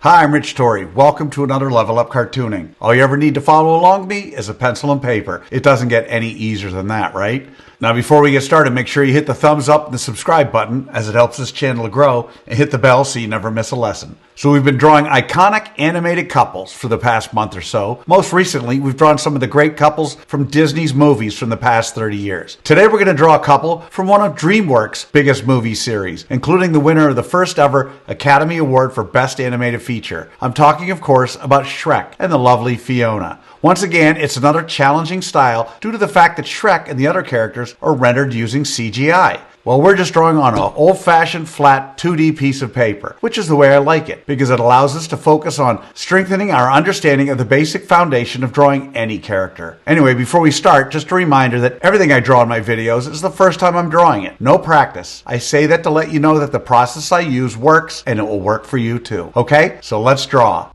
Hi, I'm Rich Torrey. Welcome to another Level Up Cartooning. All you ever need to follow along with me is a pencil and paper. It doesn't get any easier than that, right? Now, before we get started, make sure you hit the thumbs up and the subscribe button, as it helps this channel to grow, and hit the bell so you never miss a lesson. So we've been drawing iconic animated couples for the past month or so. Most recently, we've drawn some of the great couples from Disney's movies from the past 30 years. Today, we're going to draw a couple from one of Dreamworks' biggest movie series, including the winner of the first ever Academy Award for Best Animated Feature. I'm talking, of course, about Shrek and the lovely Fiona. Once again, it's another challenging style due to the fact that Shrek and the other characters are rendered using CGI. Well, we're just drawing on an old-fashioned flat 2D piece of paper, which is the way I like it, because it allows us to focus on strengthening our understanding of the basic foundation of drawing any character. Anyway, before we start, just a reminder that everything I draw in my videos is the first time I'm drawing it. No practice. I say that to let you know that the process I use works, and it will work for you too. Okay? So let's draw.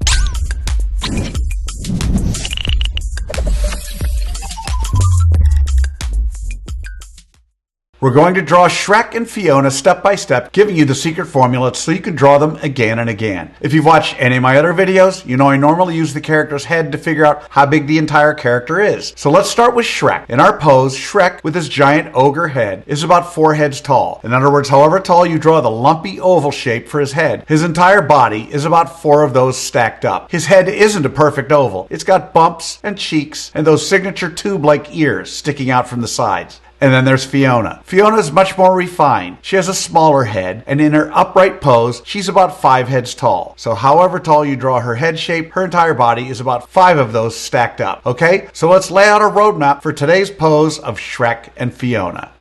We're going to draw Shrek and Fiona step by step, giving you the secret formula so you can draw them again and again. If you've watched any of my other videos, you know I normally use the character's head to figure out how big the entire character is. So let's start with Shrek. In our pose, Shrek, with his giant ogre head, is about 4 heads tall. In other words, however tall you draw the lumpy oval shape for his head, his entire body is about 4 of those stacked up. His head isn't a perfect oval. It's got bumps and cheeks and those signature tube-like ears sticking out from the sides. And then there's Fiona. Fiona is much more refined. She has a smaller head, and in her upright pose, she's about 5 heads tall. So however tall you draw her head shape, her entire body is about 5 of those stacked up. Okay? So let's lay out a roadmap for today's pose of Shrek and Fiona.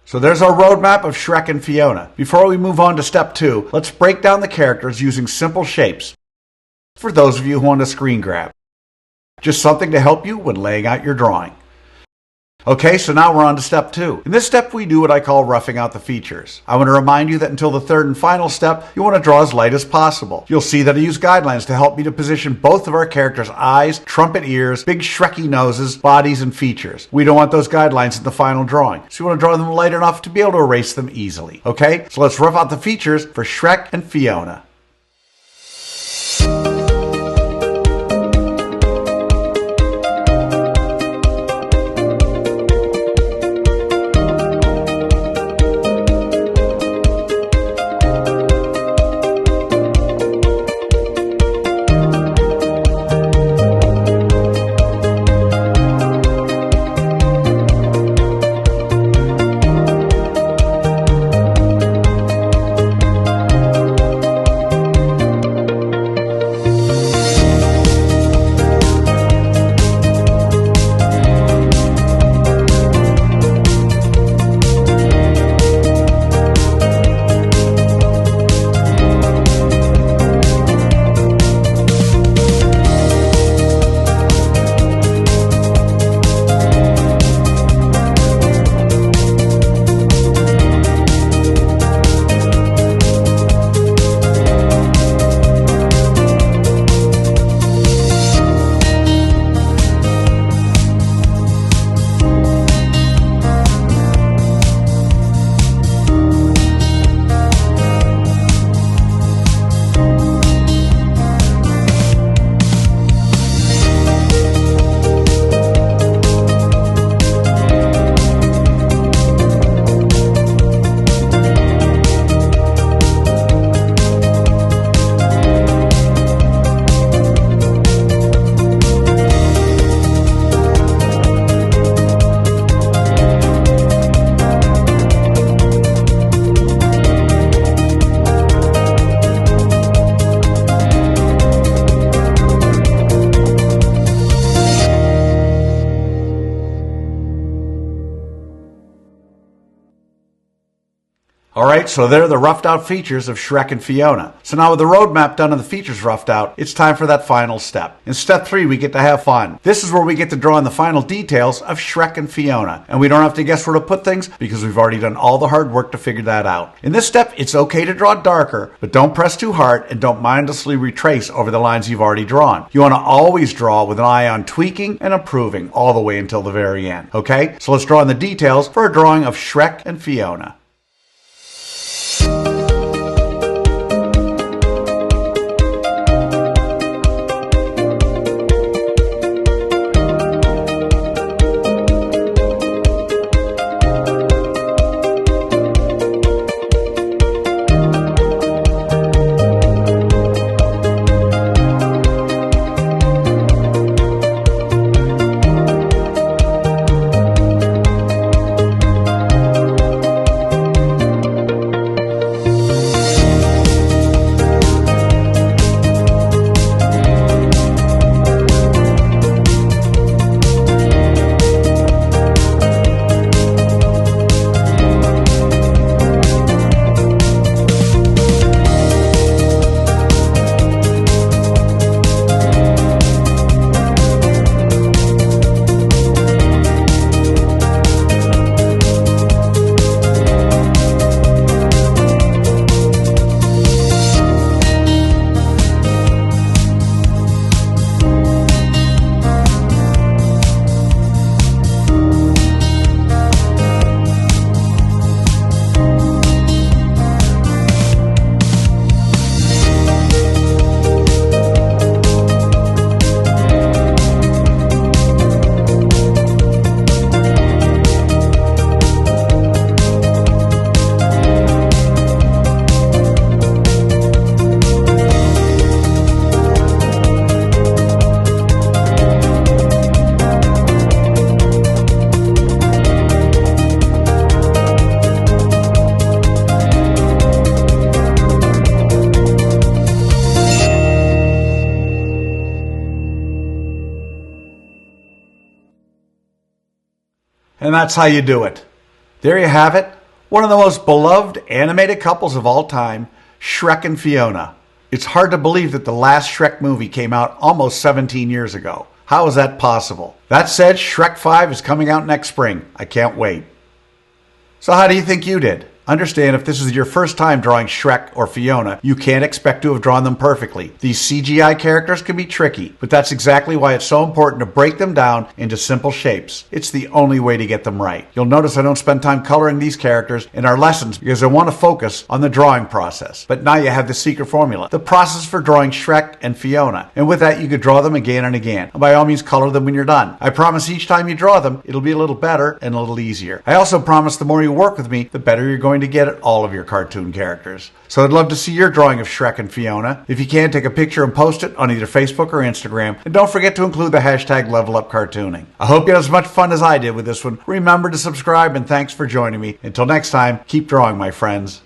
So there's our roadmap of Shrek and Fiona. Before we move on to step 2, let's break down the characters using simple shapes. For those of you who want a screen grab. Just something to help you when laying out your drawing. Okay, so now we're on to step 2. In this step, we do what I call roughing out the features. I want to remind you that until the third and final step, you want to draw as light as possible. You'll see that I use guidelines to help me to position both of our characters' eyes, trumpet ears, big Shreky noses, bodies, and features. We don't want those guidelines in the final drawing, so you want to draw them light enough to be able to erase them easily. Okay, so let's rough out the features for Shrek and Fiona. Alright, so there are the roughed out features of Shrek and Fiona. So now with the roadmap done and the features roughed out, it's time for that final step. In step 3, we get to have fun. This is where we get to draw in the final details of Shrek and Fiona. And we don't have to guess where to put things because we've already done all the hard work to figure that out. In this step, it's okay to draw darker, but don't press too hard and don't mindlessly retrace over the lines you've already drawn. You want to always draw with an eye on tweaking and improving all the way until the very end. Okay? So let's draw in the details for a drawing of Shrek and Fiona. And that's how you do it. There you have it. One of the most beloved animated couples of all time, Shrek and Fiona. It's hard to believe that the last Shrek movie came out almost 17 years ago. How is that possible? That said, Shrek 5 is coming out next spring. I can't wait. So how do you think you did? Understand, if this is your first time drawing Shrek or Fiona, you can't expect to have drawn them perfectly. These CGI characters can be tricky, but that's exactly why it's so important to break them down into simple shapes. It's the only way to get them right. You'll notice I don't spend time coloring these characters in our lessons because I want to focus on the drawing process. But now you have the secret formula, the process for drawing Shrek and Fiona. And with that, you could draw them again and again. And by all means, color them when you're done. I promise each time you draw them, it'll be a little better and a little easier. I also promise the more you work with me, the better you're going to get at all of your cartoon characters. So I'd love to see your drawing of Shrek and Fiona. If you can, take a picture and post it on either Facebook or Instagram. And don't forget to include the hashtag #LevelUpCartooning. I hope you had as much fun as I did with this one. Remember to subscribe and thanks for joining me. Until next time, keep drawing, my friends.